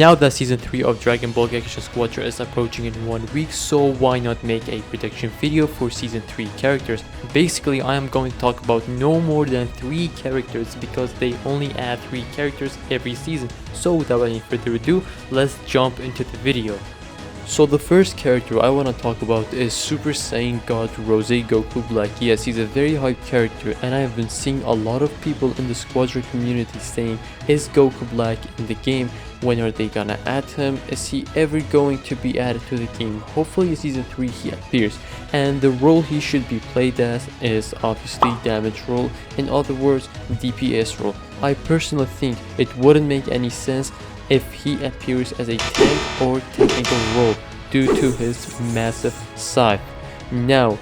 Now that season 3 of Dragon Ball Gakuen Squadron is approaching in 1 week, so why not make a prediction video for season 3 characters. Basically, I am going to talk about no more than 3 characters because they only add 3 characters every season. So without any further ado, let's jump into the video. So the first character I want to talk about is Super Saiyan God Rose Goku Black. Yes, he's a very hyped character, and I have been seeing a lot of people in the Squadron community saying, is Goku Black in the game? When are they gonna add him? Is he ever going to be added to the game? Hopefully in season 3 he appears, and the role he should be played as is obviously damage role, in other words DPS role. I personally think it wouldn't make any sense if he appears as a tank or technical role due to his massive scythe. Now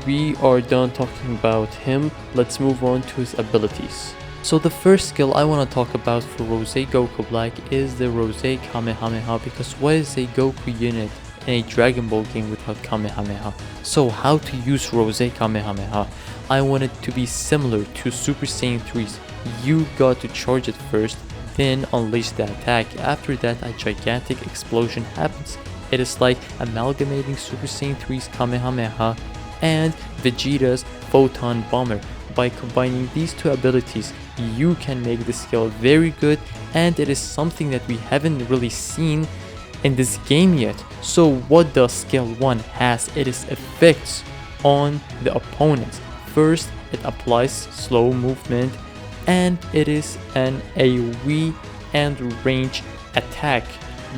we are done talking about him, let's move on to his abilities. So the first skill I want to talk about for Rose Goku Black is the Rose Kamehameha, because what is a Goku unit in a Dragon Ball game without Kamehameha? So how to use Rose Kamehameha? I want it to be similar to Super Saiyan 3's. You got to charge it first, then unleash the attack. After that, a gigantic explosion happens. It is like amalgamating Super Saiyan 3's Kamehameha and Vegeta's Photon Bomber. By combining these two abilities, you can make the skill very good, and it is something that we haven't really seen in this game yet. So what does skill 1 has? It is effects on the opponents. First, it applies slow movement, and it is an AoE and range attack.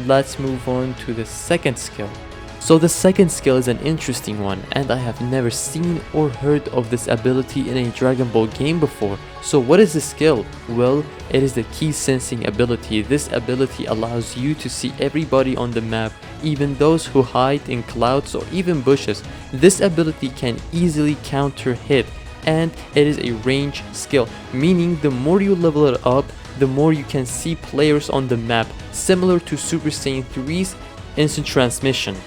Let's move on to the second skill. So the second skill is an interesting one, and I have never seen or heard of this ability in a Dragon Ball game before. So what is the skill? Well, it is the key sensing ability. This ability allows you to see everybody on the map, even those who hide in clouds or even bushes. This ability can easily counter hit, and it is a range skill, meaning the more you level it up, the more you can see players on the map, similar to Super Saiyan 3's instant transmission.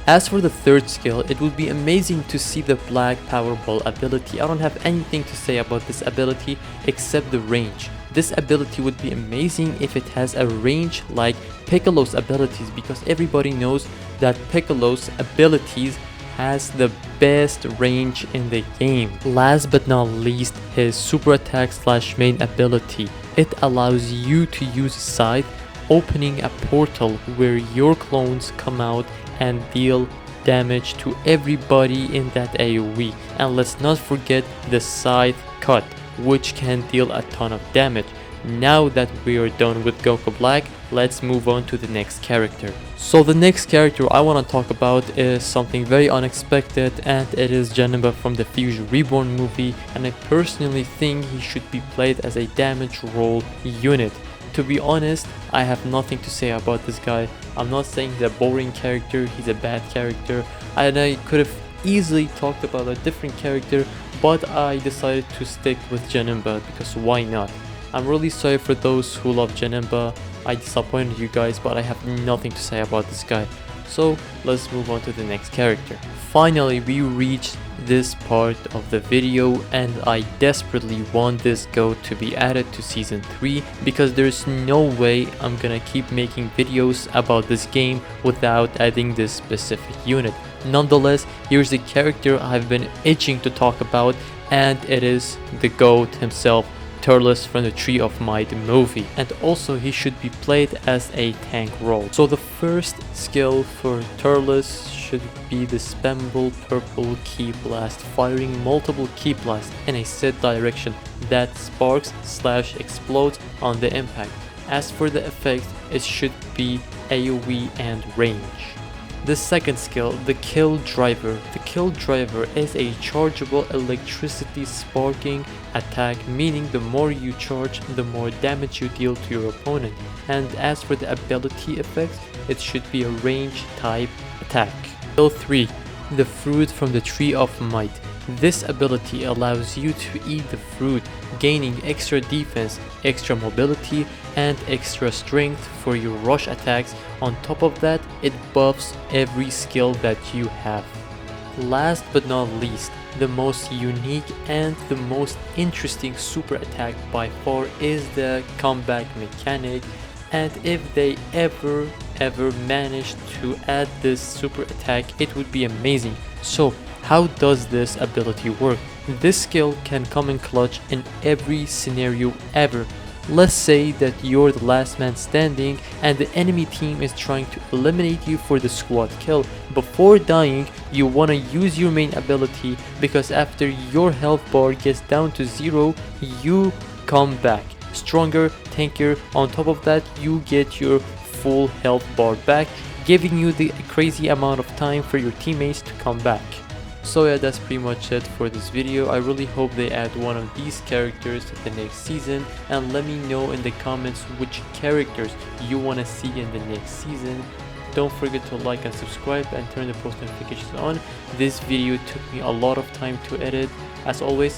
As for the third skill, it would be amazing to see the Black Power Ball ability. I don't have anything to say about this ability except the range. This ability would be amazing if it has a range like Piccolo's abilities, because everybody knows that Piccolo's abilities has the best range in the game. Last but not least, his super attack / main ability. It allows you to use Scythe, opening a portal where your clones come out and deal damage to everybody in that AoE. And let's not forget the Scythe Cut, which can deal a ton of damage. Now that we are done with Goku Black, let's move on to the next character. So the next character I want to talk about is something very unexpected, and it is Janemba from the Fusion Reborn movie, and I personally think he should be played as a damage role unit. To be honest, I have nothing to say about this guy. I'm not saying he's a boring character, he's a bad character, and I could have easily talked about a different character, but I decided to stick with Janemba because why not? I'm really sorry for those who love Janemba. I disappointed you guys, but I have nothing to say about this guy. So let's move on to the next character. Finally, we reached this part of the video, and I desperately want this goat to be added to season 3 because there's no way I'm gonna keep making videos about this game without adding this specific unit. Nonetheless, here's the character I've been itching to talk about, and it is the goat himself, Turles from the Tree of Might movie, and also he should be played as a tank role. So the first skill for Turles should be the spammable purple ki blast, firing multiple ki blasts in a set direction that sparks / explodes on the impact. As for the effect, it should be AoE and range. The second skill, the Kill Driver. The Kill Driver is a chargeable electricity sparking attack, meaning the more you charge, the more damage you deal to your opponent. And as for the ability effects, it should be a range type attack. Skill 3, the Fruit from the Tree of Might. This ability allows you to eat the fruit, gaining extra defense, extra mobility, and extra strength for your rush attacks. On top of that, it buffs every skill that you have. Last but not least, the most unique and the most interesting super attack by far is the comeback mechanic, And if they ever manage to add this super attack, it would be amazing. So how does this ability work? This skill can come in clutch in every scenario ever. Let's say that you're the last man standing and the enemy team is trying to eliminate you for the squad kill. Before dying, you wanna use your main ability, because after your health bar gets down to 0, you come back stronger, tankier. On top of that, you get your full health bar back, giving you the crazy amount of time for your teammates to come back. So yeah, that's pretty much it for this video. I really hope they add one of these characters to the next season, and let me know in the comments which characters you want to see in the next season. Don't forget to like and subscribe and turn the post notifications on. This video took me a lot of time to edit. As always,